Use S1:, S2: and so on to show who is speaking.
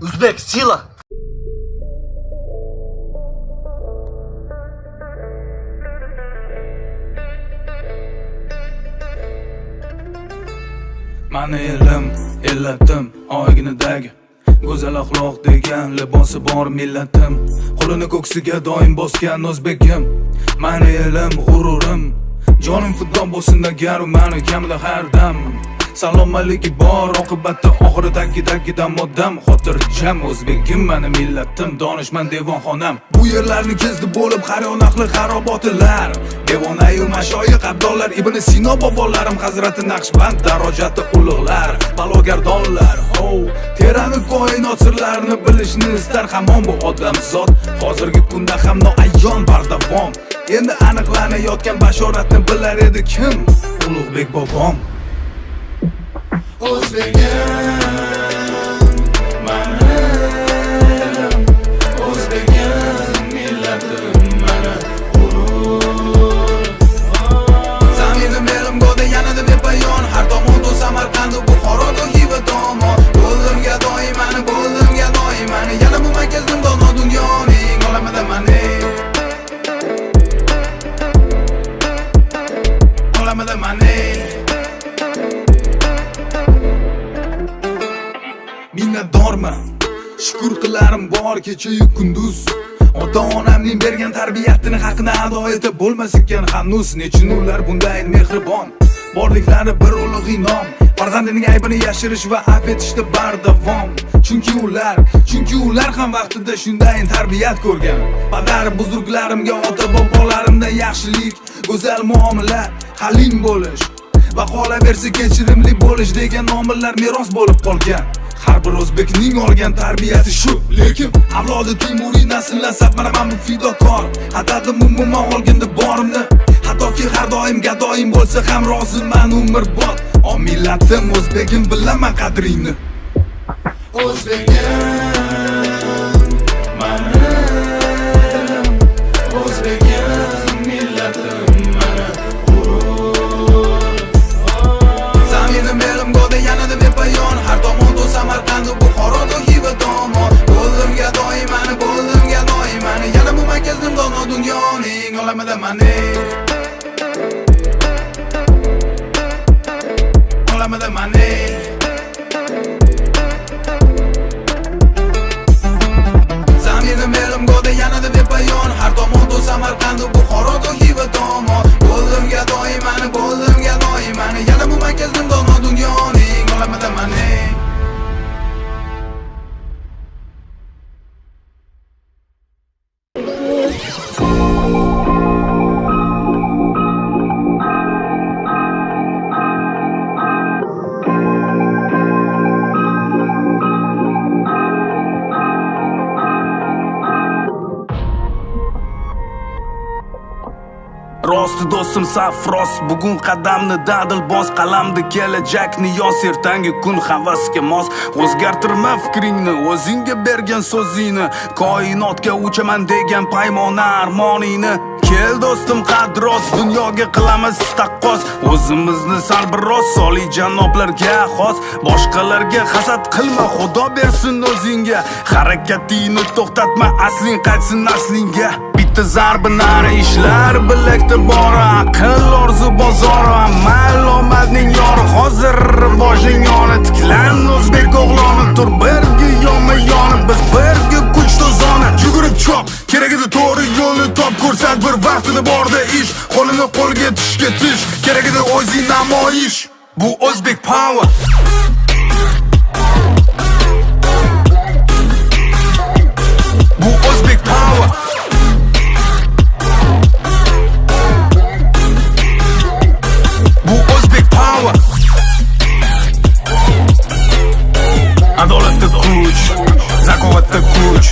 S1: Uzbek sila.
S2: Mani elim, illatim, oyginidagi go'zal axloq degan libosi bor millatim. Qo'lini ko'ksiga doim bosgan o'zbegim. Mani elim, g'ururim, jonim fido bo'lsin agar u mani kamida har dam. Salomaligi bor, oqibatda oxiridagi moddam. Xotirjam o'zbegim, mani millatim, donishmand devonxonam. Bu yerlarni kezdi bo'lib har yon ahli xarobotilar. Devonayu mashoyiq abdollar, Ibn Sino bobolarim, Hazrati Naqshband darajati ulug'lar, balogardonlar. Terani koinot sirlarini bilishni istar hamon bu odamzod. Hozirgi kunda ham noayyon bardavom. Endi aniqlanayotgan bashoratni bilar edi kim? Ulug'bek bobom. O'zbegim, mani elim, o'zbegim, millatim, mani g'urur. Zaminim elim go'da yanada bepayon, har tomonda Samarqand, Buxoro, Xiva tomon. Bo'ldimga doimani, bo'ldimga doimani, yana bu markazim dono dunyoning olamida mani. Olamida mani. Minnatdorman, shukr qilarim bor kecha-yu kunduz. Ota-onamning bergan tarbiyatini haqini ado etib bo'lmas ekan hanuz. Nechun ular bunday mehribon, borliklari bir ulug' inom. Farzandining aybini yashirish va afv etishda bardavom. Chunki ular ham vaqtida shunday tarbiyat ko'rgan. Padar buzurglarimga, ota bobolarimdan yaxshilik, go'zal muomala, halim bo'lish va qolaversa kechirimli bo'lish degan omillar meros bo'lib qolgan. Har bir o'zbekning olgan tarbiyati shu, lekin avlodi Timuriy nasldan sapmaraman bu fidokor. Atadim umuman olganda borimni, hattoki har doim gadoyim bo'lsa ham roziman umrbod. O millatim, o'zbegim, bilaman qadringni. O'zbegim, mani elim, o'zbegim, millatim, mani g'urur. Zaminim elim go'da yanada bepayon, har tomonda Samarqand, Buxoro, Xiva tomon. Bo'ldimga doimani, bo'ldimga doimani, yana bu markazim dono dunyoning olamida mani. Olamida mani. Zaminim elim go'da yanada bepayon, har tomonda Samarqand, Buxoro, Xiva tomon. Bo'ldimga doimani, bo'ldimga doimani, yana bu markazim dono dunyoning olamida mani. Rost do'stim safros, bugun qadamni dadil bos, qalamda kelajakni yoz, ertangi kun havasga mos. O'zgartirma fikringni, o'zingga bergan so'zingni, koinotga uchaman degan paymona armoningni. Kel do'stim qadros, dunyoga qilamiz taqqos, o'zimizni sal biroz solijanoblarga xos. Boshqalarga hasad qilma, xudo bersin o'zingga. Harakatingni to'xtatma, asling qaytsin aslingga. Bitta zarbi nari ishlar, bilakda bor aql, orzu bozor, amal omadning yori. Hozir rivojning yoni, tiklan o'zbek o'g'loni, tur birga yonma-yoni, biz birga kuch to'zoni. Yugurib chop, kerak edi to'g'ri yo'lni top, ko'rsat bir vaqtida borda ish, qo'lini qo'lga tishga tish, kerak edi o'zing namoyish. Bu O'zbek power. Bu O'zbek power. Bu O'zbek power. Adolatda kuch, zakovatda kuch.